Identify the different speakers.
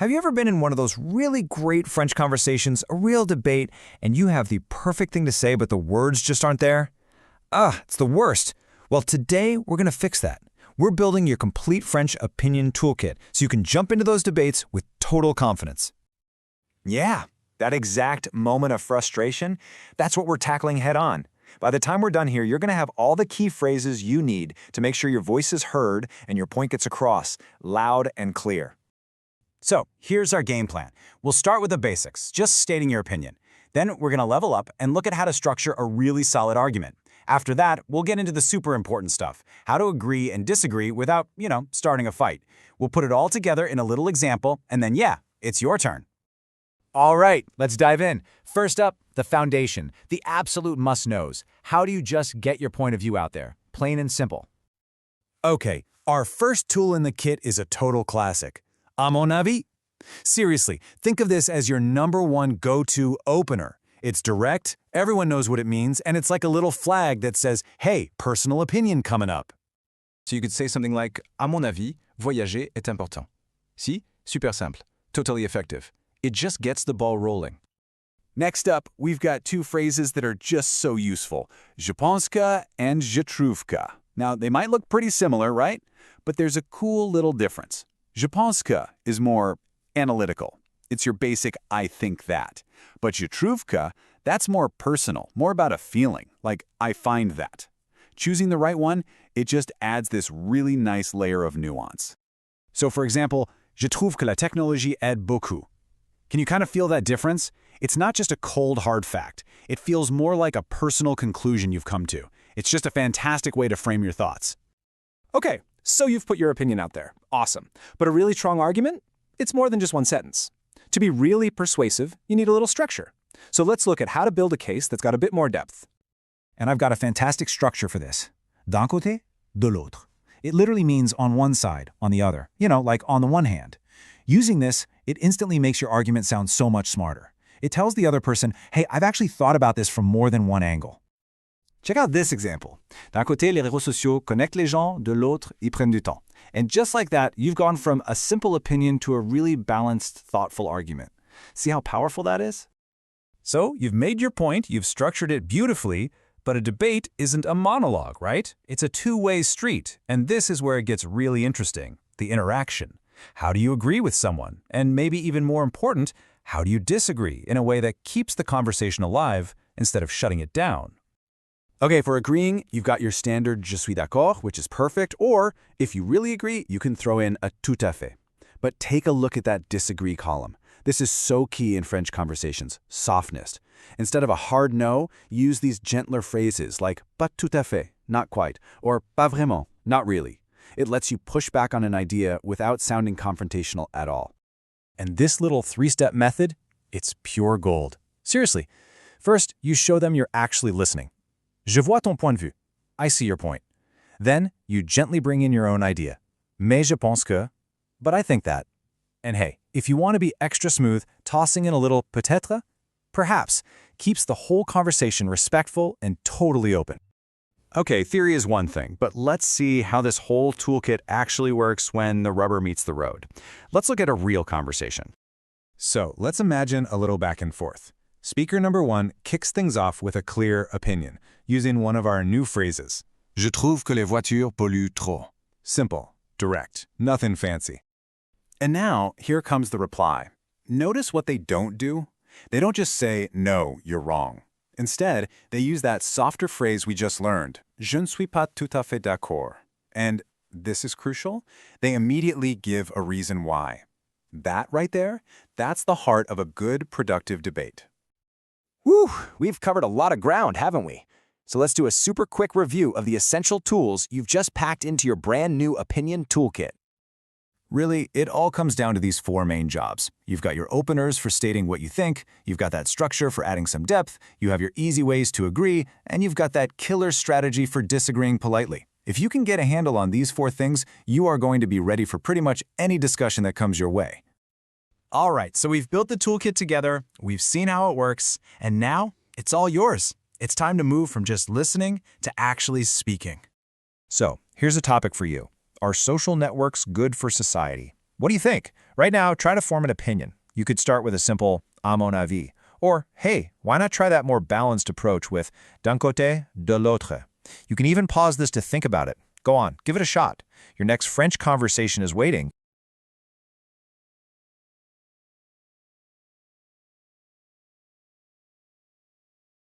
Speaker 1: Have you ever been in one of those really great French conversations, a real debate, and you have the perfect thing to say but the words just aren't there? It's the worst. Well, today we're going to fix that. We're building your complete French opinion toolkit so you can jump into those debates with total confidence. Yeah, that exact moment of frustration, that's what we're tackling head on. By the time we're done here, you're going to have all the key phrases you need to make sure your voice is heard and your point gets across, loud and clear. So, here's our game plan. We'll start with the basics, just stating your opinion. Then we're going to level up and look at how to structure a really solid argument. After that, we'll get into the super important stuff, how to agree and disagree without, starting a fight. We'll put it all together in a little example, and then it's your turn. All right, let's dive in. First up, the foundation, the absolute must-knows. How do you just get your point of view out there? Plain and simple. Okay, our first tool in the kit is a total classic. À mon avis? Seriously, think of this as your #1 go-to opener. It's direct, everyone knows what it means, and it's like a little flag that says, hey, personal opinion coming up.
Speaker 2: So you could say something like, à mon avis, voyager est important. Si, super simple, totally effective. It just gets the ball rolling.
Speaker 3: Next up, we've got two phrases that are just so useful. Je pense que and je trouve que. Now, they might look pretty similar, right? But there's a cool little difference. Je pense que is more analytical. It's your basic I think that. But je trouve que, that's more personal, more about a feeling, like I find that. Choosing the right one, it just adds this really nice layer of nuance. So for example, je trouve que la technologie aide beaucoup. Can you kind of feel that difference? It's not just a cold, hard fact. It feels more like a personal conclusion you've come to. It's just a fantastic way to frame your thoughts.
Speaker 4: Okay, so you've put your opinion out there. Awesome. But a really strong argument? It's more than just one sentence. To be really persuasive, you need a little structure. So let's look at how to build a case that's got a bit more depth.
Speaker 1: And I've got a fantastic structure for this. D'un côté, de l'autre. It literally means on one side, on the other. Like on the one hand. Using this, it instantly makes your argument sound so much smarter. It tells the other person, hey, I've actually thought about this from more than one angle. Check out this example. D'un côté, les réseaux sociaux connectent les gens, de l'autre, ils prennent du temps. And just like that, you've gone from a simple opinion to a really balanced, thoughtful argument. See how powerful that is? So, you've made your point, you've structured it beautifully, but a debate isn't a monologue, right? It's a two-way street, and this is where it gets really interesting, the interaction. How do you agree with someone? And maybe even more important, how do you disagree in a way that keeps the conversation alive instead of shutting it down?
Speaker 3: Okay, for agreeing, you've got your standard je suis d'accord, which is perfect, or if you really agree, you can throw in a tout à fait. But take a look at that disagree column. This is so key in French conversations, softness. Instead of a hard no, use these gentler phrases like pas tout à fait, not quite, or pas vraiment, not really. It lets you push back on an idea without sounding confrontational at all.
Speaker 1: And this little three-step method, it's pure gold. Seriously. First, you show them you're actually listening. Je vois ton point de vue. I see your point. Then, you gently bring in your own idea. Mais je pense que, but I think that. And hey, if you want to be extra smooth, tossing in a little peut-être, perhaps, keeps the whole conversation respectful and totally open.
Speaker 3: Okay, theory is one thing, but let's see how this whole toolkit actually works when the rubber meets the road. Let's look at a real conversation.
Speaker 1: So, let's imagine a little back and forth. Speaker number 1 kicks things off with a clear opinion, using one of our new phrases.
Speaker 2: Je trouve que les voitures polluent trop.
Speaker 1: Simple, direct, nothing fancy.
Speaker 3: And now, here comes the reply. Notice what they don't do? They don't just say, no, you're wrong. Instead, they use that softer phrase we just learned, je ne suis pas tout à fait d'accord. And, this is crucial, they immediately give a reason why. That right there, that's the heart of a good, productive debate.
Speaker 4: Whew, we've covered a lot of ground, haven't we? So let's do a super quick review of the essential tools you've just packed into your brand new opinion toolkit.
Speaker 1: Really, it all comes down to these 4 main jobs. You've got your openers for stating what you think, you've got that structure for adding some depth, you have your easy ways to agree, and you've got that killer strategy for disagreeing politely. If you can get a handle on these 4 things, you are going to be ready for pretty much any discussion that comes your way. All right, so we've built the toolkit together, we've seen how it works, and now it's all yours. It's time to move from just listening to actually speaking. So, here's a topic for you. Are social networks good for society? What do you think? Right now, try to form an opinion. You could start with a simple à mon avis. Or, hey, why not try that more balanced approach with d'un côté, de l'autre? You can even pause this to think about it. Go on, give it a shot. Your next French conversation is waiting.